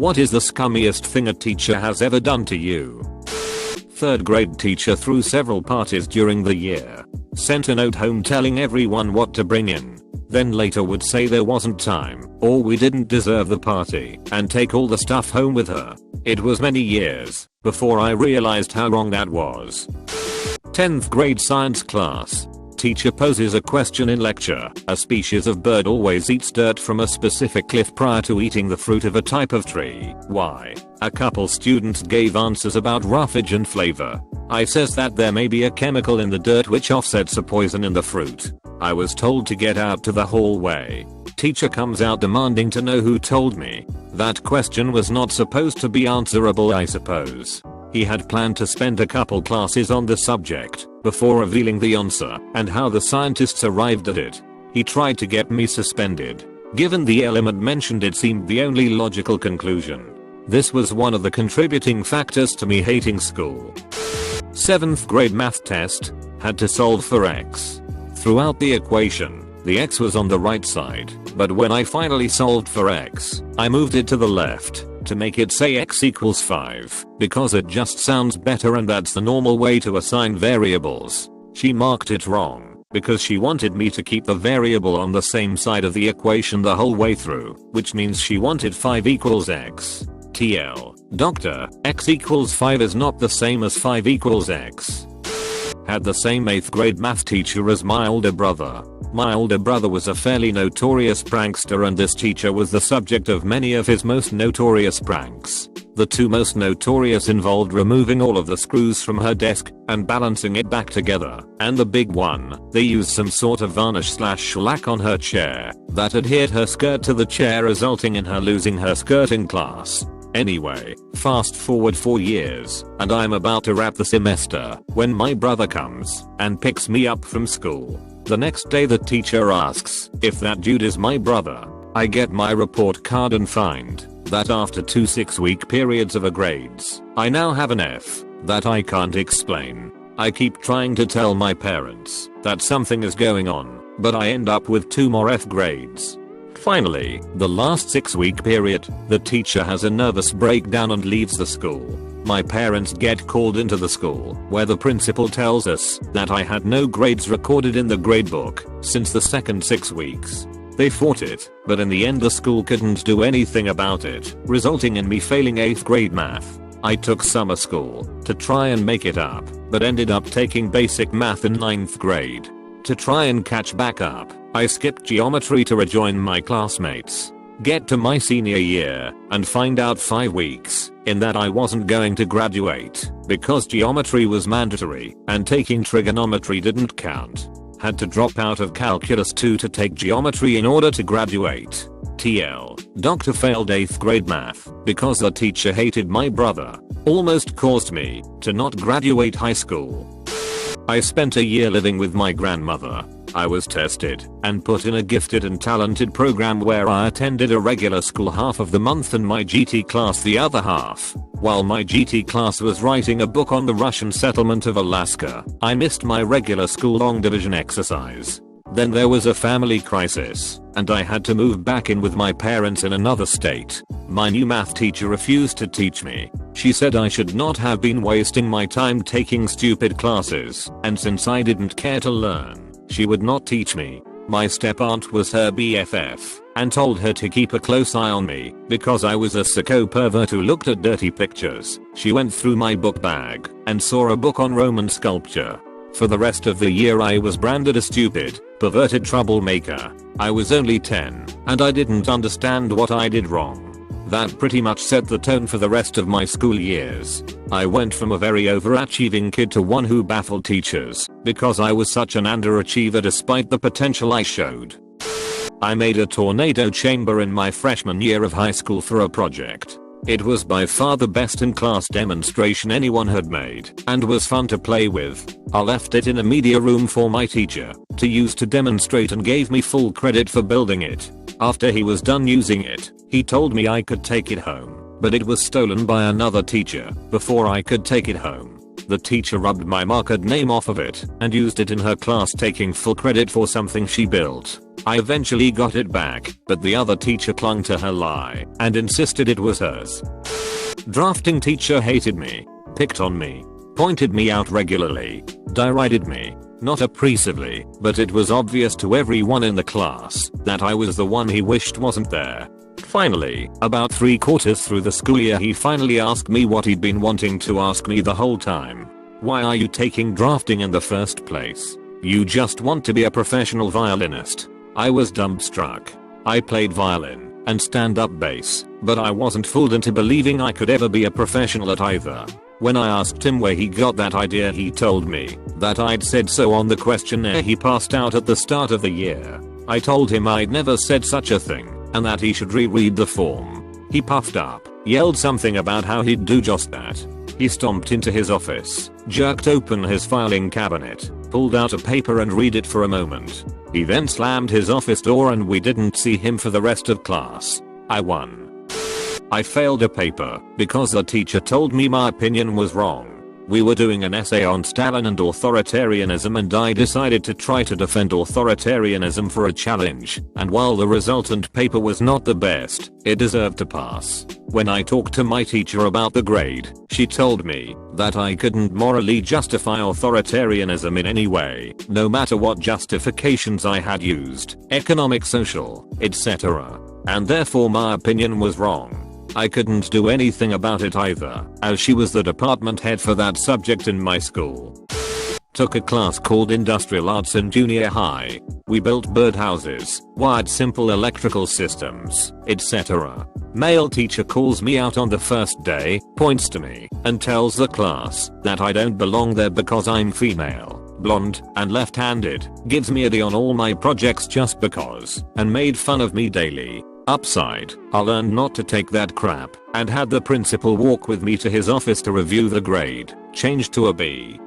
What is the scummiest thing a teacher has ever done to you? 3rd grade teacher threw several parties during the year. Sent a note home telling everyone what to bring in. Then later would say there wasn't time, or we didn't deserve the party, and take all the stuff home with her. It was many years before I realized how wrong that was. 10th grade science class. Teacher poses a question in lecture. A species of bird always eats dirt from a specific cliff prior to eating the fruit of a type of tree. Why? A couple students gave answers about roughage and flavor. I says that there may be a chemical in the dirt which offsets a poison in the fruit. I was told to get out to the hallway. Teacher comes out demanding to know who told me. That question was not supposed to be answerable, I suppose. He had planned to spend a couple classes on the subject before revealing the answer and how the scientists arrived at it. He tried to get me suspended. Given the element mentioned, it seemed the only logical conclusion. This was one of the contributing factors to me hating school. 7th grade math test. Had to solve for x. Throughout the equation, the x was on the right side, but when I finally solved for x, I moved it to the left to make it say x equals 5, because it just sounds better and that's the normal way to assign variables. She marked it wrong because she wanted me to keep the variable on the same side of the equation the whole way through, which means she wanted 5 equals x. TL. Doctor, x equals 5 is not the same as 5 equals x. Had the same 8th grade math teacher as my older brother. My older brother was a fairly notorious prankster, and this teacher was the subject of many of his most notorious pranks. The two most notorious involved removing all of the screws from her desk and balancing it back together. And the big one, they used some sort of varnish/shellac on her chair that adhered her skirt to the chair, resulting in her losing her skirt in class. Anyway, fast forward 4 years, and I'm about to wrap the semester when my brother comes and picks me up from school. The next day the teacher asks if that dude is my brother. I get my report card and find that after 2 6-week periods of A grades, I now have an F that I can't explain. I keep trying to tell my parents that something is going on, but I end up with 2 more F grades. Finally, the last 6-week period, the teacher has a nervous breakdown and leaves the school. My parents get called into the school, where the principal tells us that I had no grades recorded in the gradebook since the second 6 weeks. They fought it, but in the end the school couldn't do anything about it, resulting in me failing 8th grade math. I took summer school to try and make it up, but ended up taking basic math in 9th grade. To try and catch back up, I skipped geometry to rejoin my classmates. Get to my senior year and find out 5 weeks in that I wasn't going to graduate because geometry was mandatory and taking trigonometry didn't count. Had to drop out of calculus 2 to take geometry in order to graduate. TL. Doctor failed 8th grade math because the teacher hated my brother. Almost caused me to not graduate high school. I spent a year living with my grandmother. I was tested and put in a gifted and talented program where I attended a regular school half of the month and my GT class the other half. While my GT class was writing a book on the Russian settlement of Alaska, I missed my regular school long division exercise. Then there was a family crisis, and I had to move back in with my parents in another state. My new math teacher refused to teach me. She said I should not have been wasting my time taking stupid classes, and since I didn't care to learn, she would not teach me. My step-aunt was her BFF, and told her to keep a close eye on me, because I was a sicko pervert who looked at dirty pictures. She went through my book bag, and saw a book on Roman sculpture. For the rest of the year I was branded a stupid, perverted troublemaker. I was only 10, and I didn't understand what I did wrong. That pretty much set the tone for the rest of my school years. I went from a very overachieving kid to one who baffled teachers, because I was such an underachiever despite the potential I showed. I made a tornado chamber in my freshman year of high school for a project. It was by far the best in-class demonstration anyone had made, and was fun to play with. I left it in a media room for my teacher to use to demonstrate and gave me full credit for building it. After he was done using it, he told me I could take it home, but it was stolen by another teacher before I could take it home. The teacher rubbed my markered name off of it and used it in her class, taking full credit for something she built. I eventually got it back, but the other teacher clung to her lie and insisted it was hers. Drafting teacher hated me, picked on me, pointed me out regularly, derided me. Not oppressively, but it was obvious to everyone in the class that I was the one he wished wasn't there. Finally, about 3/4 through the school year, he finally asked me what he'd been wanting to ask me the whole time. Why are you taking drafting in the first place? You just want to be a professional violinist. I was dumbstruck. I played violin and stand-up bass, but I wasn't fooled into believing I could ever be a professional at either. When I asked him where he got that idea, he told me that I'd said so on the questionnaire he passed out at the start of the year. I told him I'd never said such a thing and that he should reread the form. He puffed up, yelled something about how he'd do just that. He stomped into his office, jerked open his filing cabinet, pulled out a paper and read it for a moment. He then slammed his office door and we didn't see him for the rest of class. I won. I failed a paper because the teacher told me my opinion was wrong. We were doing an essay on Stalin and authoritarianism and I decided to try to defend authoritarianism for a challenge, and while the resultant paper was not the best, it deserved to pass. When I talked to my teacher about the grade, she told me that I couldn't morally justify authoritarianism in any way, no matter what justifications I had used, economic, social, etc. And therefore my opinion was wrong. I couldn't do anything about it either, as she was the department head for that subject in my school. Took a class called Industrial Arts in junior high. We built birdhouses, wired simple electrical systems, etc. Male teacher calls me out on the first day, points to me, and tells the class that I don't belong there because I'm female, blonde, and left-handed, gives me a D on all my projects just because, and made fun of me daily. Upside, I learned not to take that crap and had the principal walk with me to his office to review the grade, changed to a B.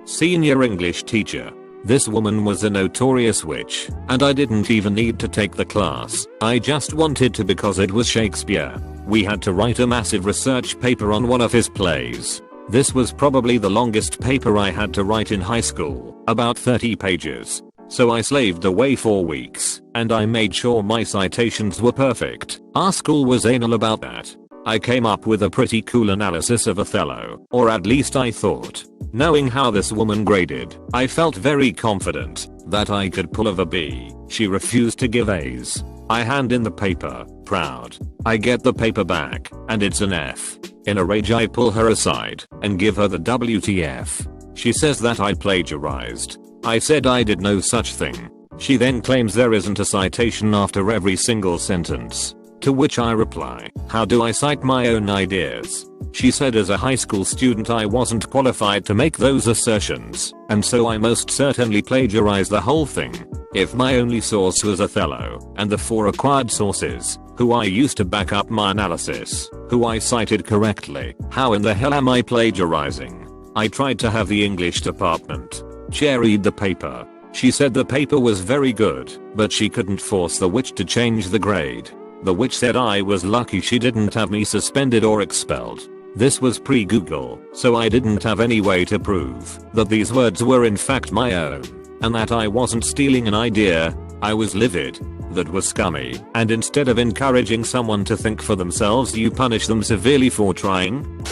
Senior English teacher. This woman was a notorious witch, and I didn't even need to take the class. I just wanted to because it was Shakespeare. We had to write a massive research paper on one of his plays. This was probably the longest paper I had to write in high school, about 30 pages. So I slaved away 4 weeks, and I made sure my citations were perfect. Our school was anal about that. I came up with a pretty cool analysis of Othello, or at least I thought. Knowing how this woman graded, I felt very confident that I could pull off a B. She refused to give A's. I hand in the paper, proud. I get the paper back, and it's an F. In a rage I pull her aside and give her the WTF. She says that I plagiarized. I said I did no such thing. She then claims there isn't a citation after every single sentence. To which I reply, how do I cite my own ideas? She said as a high school student I wasn't qualified to make those assertions, and so I most certainly plagiarized the whole thing. If my only source was Othello, and the 4 acquired sources, who I used to back up my analysis, who I cited correctly, how in the hell am I plagiarizing? I tried to have the English department chair read the paper. She said the paper was very good, but she couldn't force the witch to change the grade. The witch said I was lucky she didn't have me suspended or expelled. This was pre-Google, so I didn't have any way to prove that these words were in fact my own, and that I wasn't stealing an idea. I was livid. That was scummy, and instead of encouraging someone to think for themselves, you punish them severely for trying.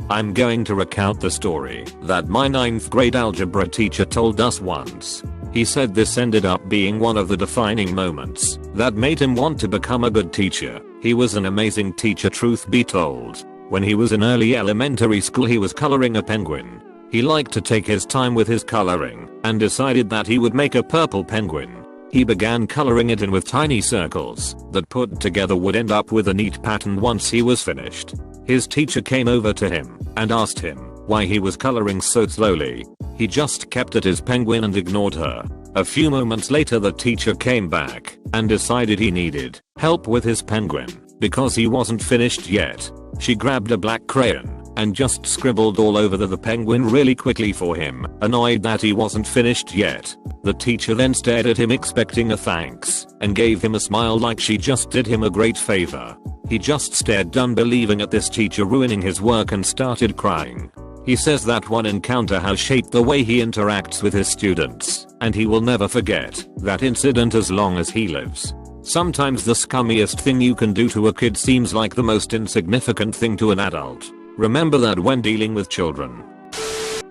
I'm going to recount the story that my 9th grade algebra teacher told us once. He said this ended up being one of the defining moments that made him want to become a good teacher. He was an amazing teacher, truth be told. When he was in early elementary school he was coloring a penguin. He liked to take his time with his coloring and decided that he would make a purple penguin. He began coloring it in with tiny circles that put together would end up with a neat pattern once he was finished. His teacher came over to him and asked him why he was coloring so slowly. He just kept at his penguin and ignored her. A few moments later the teacher came back and decided he needed help with his penguin because he wasn't finished yet. She grabbed a black crayon and just scribbled all over the penguin really quickly for him, annoyed that he wasn't finished yet. The teacher then stared at him expecting a thanks and gave him a smile like she just did him a great favor. He just stared, unbelieving at this teacher ruining his work, and started crying. He says that one encounter has shaped the way he interacts with his students, and he will never forget that incident as long as he lives. Sometimes the scummiest thing you can do to a kid seems like the most insignificant thing to an adult. Remember that when dealing with children.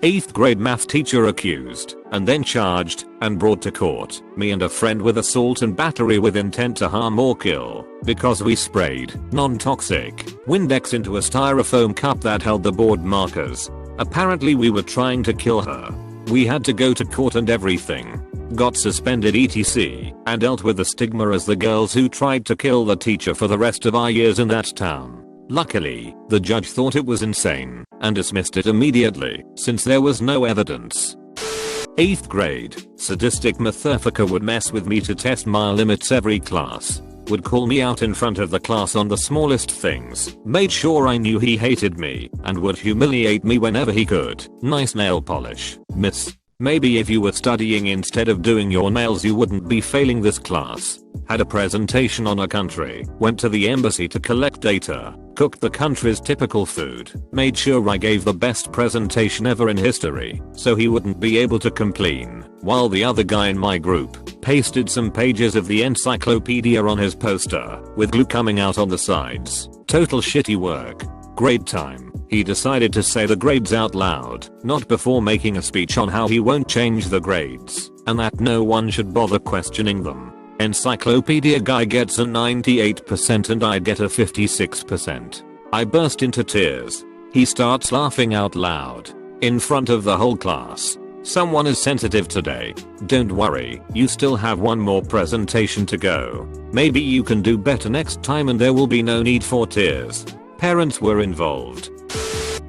8th grade math teacher accused, and then charged, and brought to court, me and a friend with assault and battery with intent to harm or kill, because we sprayed non-toxic Windex into a styrofoam cup that held the board markers. Apparently we were trying to kill her. We had to go to court and everything. Got suspended etc. and dealt with the stigma as the girls who tried to kill the teacher for the rest of our years in that town. Luckily, the judge thought it was insane and dismissed it immediately since there was no evidence. 8th grade, sadistic motherfucker would mess with me to test my limits every class. Would call me out in front of the class on the smallest things, made sure I knew he hated me, and would humiliate me whenever he could. Nice nail polish, miss. Maybe if you were studying instead of doing your nails you wouldn't be failing this class. Had a presentation on a country, went to the embassy to collect data, cooked the country's typical food, made sure I gave the best presentation ever in history, so he wouldn't be able to complain, while the other guy in my group pasted some pages of the encyclopedia on his poster, with glue coming out on the sides. Total shitty work. Grade time, he decided to say the grades out loud, not before making a speech on how he won't change the grades, and that no one should bother questioning them. Encyclopedia guy gets a 98% and I get a 56%. I burst into tears. He starts laughing out loud. In front of the whole class. Someone is sensitive today. Don't worry, you still have one more presentation to go. Maybe you can do better next time and there will be no need for tears. Parents were involved.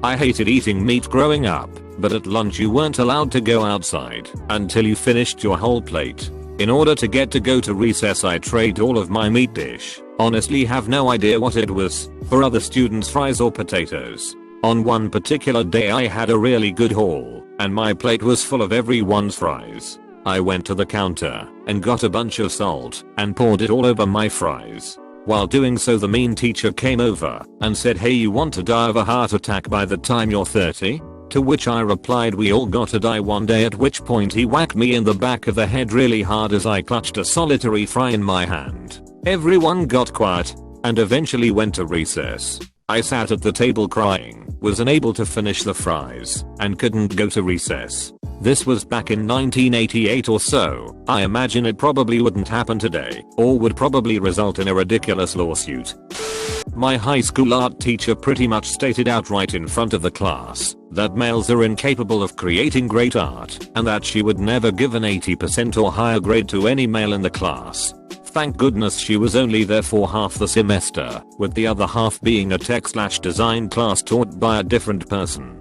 I hated eating meat growing up, but at lunch you weren't allowed to go outside until you finished your whole plate. In order to go to recess I traded all of my meat dish. Honestly have no idea what it was, for other students fries or potatoes. On one particular day I had a really good haul, and my plate was full of everyone's fries. I went to the counter and got a bunch of salt and poured it all over my fries. While doing so the mean teacher came over and said, "Hey, you want to die of a heart attack by the time you're 30? To which I replied, "We all got to die one day," at which point he whacked me in the back of the head really hard as I clutched a solitary fry in my hand. Everyone got quiet and eventually went to recess. I sat at the table crying, was unable to finish the fries, and couldn't go to recess. This was back in 1988 or so. I imagine it probably wouldn't happen today, or would probably result in a ridiculous lawsuit. My high school art teacher pretty much stated outright in front of the class that males are incapable of creating great art, and that she would never give an 80% or higher grade to any male in the class. Thank goodness she was only there for half the semester, with the other half being a tech/design class taught by a different person.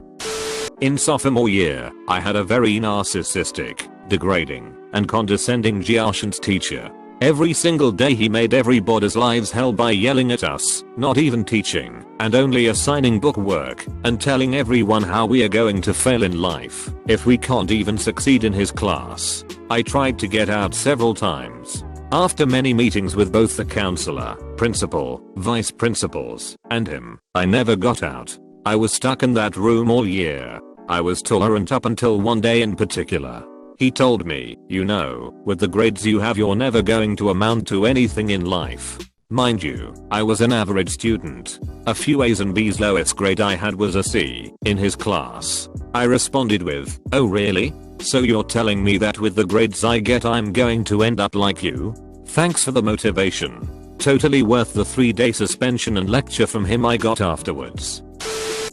In sophomore year, I had a very narcissistic, degrading, and condescending geoscience teacher. Every single day he made everybody's lives hell by yelling at us, not even teaching, and only assigning book work, and telling everyone how we are going to fail in life if we can't even succeed in his class. I tried to get out several times. After many meetings with both the counselor, principal, vice principals, and him, I never got out. I was stuck in that room all year. I was tolerant up until one day in particular. He told me, "You know, with the grades you have you're never going to amount to anything in life." Mind you, I was an average student. A few A's and B's. Lowest grade I had was a C in his class. I responded with, "Oh really? So you're telling me that with the grades I get I'm going to end up like you? Thanks for the motivation." Totally worth the 3-day suspension and lecture from him I got afterwards.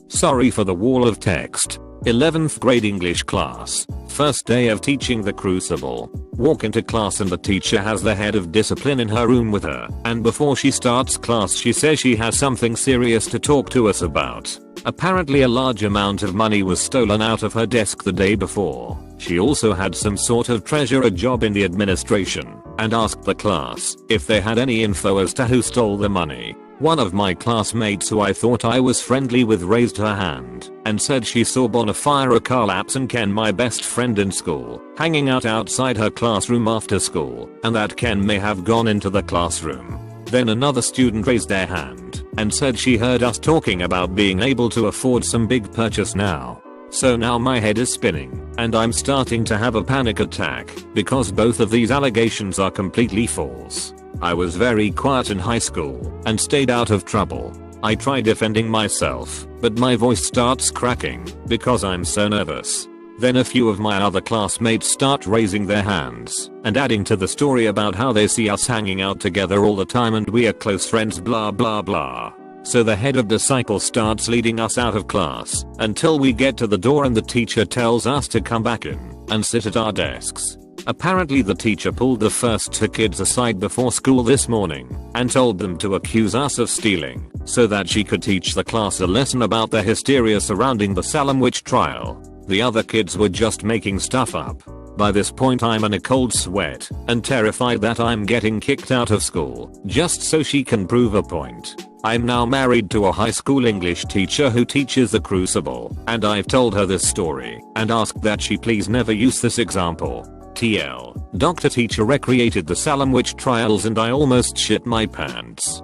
Sorry for the wall of text. 11th grade English class. First day of teaching the Crucible. Walk into class and the teacher has the head of discipline in her room with her, and before she starts class she says she has something serious to talk to us about. Apparently a large amount of money was stolen out of her desk the day before. She also had some sort of treasurer job in the administration, and asked the class if they had any info as to who stole the money. One of my classmates who I thought I was friendly with raised her hand and said she saw Bonafire Carl Apps and Ken, my best friend in school, hanging out outside her classroom after school, and that Ken may have gone into the classroom. Then another student raised their hand and said she heard us talking about being able to afford some big purchase now. So now my head is spinning, and I'm starting to have a panic attack, because both of these allegations are completely false. I was very quiet in high school, and stayed out of trouble. I try defending myself, but my voice starts cracking, because I'm so nervous. Then a few of my other classmates start raising their hands, and adding to the story about how they see us hanging out together all the time and we are close friends blah blah blah. So the head of disciple starts leading us out of class, until we get to the door and the teacher tells us to come back in, and sit at our desks. Apparently the teacher pulled the first 2 kids aside before school this morning, and told them to accuse us of stealing, so that she could teach the class a lesson about the hysteria surrounding the Salem witch trial. The other kids were just making stuff up. By this point I'm in a cold sweat, and terrified that I'm getting kicked out of school, just so she can prove a point. I'm now married to a high school English teacher who teaches the Crucible, and I've told her this story, and asked that she please never use this example. TL. Dr. Teacher recreated the Salem witch trials and I almost shit my pants.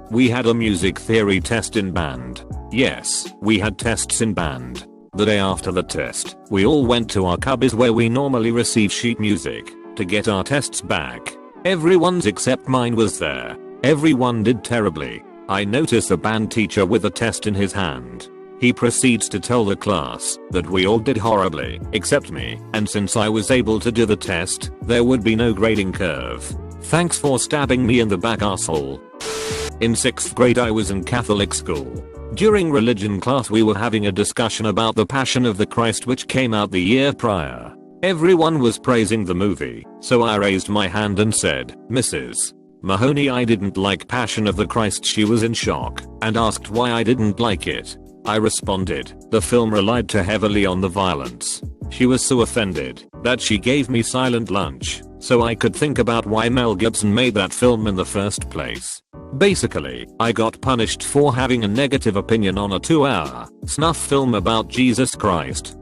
We had a music theory test in band. Yes, we had tests in band. The day after the test, we all went to our cubbies where we normally receive sheet music, to get our tests back. Everyone's except mine was there. Everyone did terribly. I notice a band teacher with a test in his hand. He proceeds to tell the class that we all did horribly, except me, and since I was able to do the test, there would be no grading curve. Thanks for stabbing me in the back asshole. In 6th grade I was in Catholic school. During religion class we were having a discussion about the Passion of the Christ which came out the year prior. Everyone was praising the movie, so I raised my hand and said, "Mrs. Mahoney, I didn't like Passion of the Christ." She was in shock, and asked why I didn't like it. I responded, the film relied too heavily on the violence. She was so offended that she gave me silent lunch, so I could think about why Mel Gibson made that film in the first place. Basically, I got punished for having a negative opinion on a 2-hour snuff film about Jesus Christ.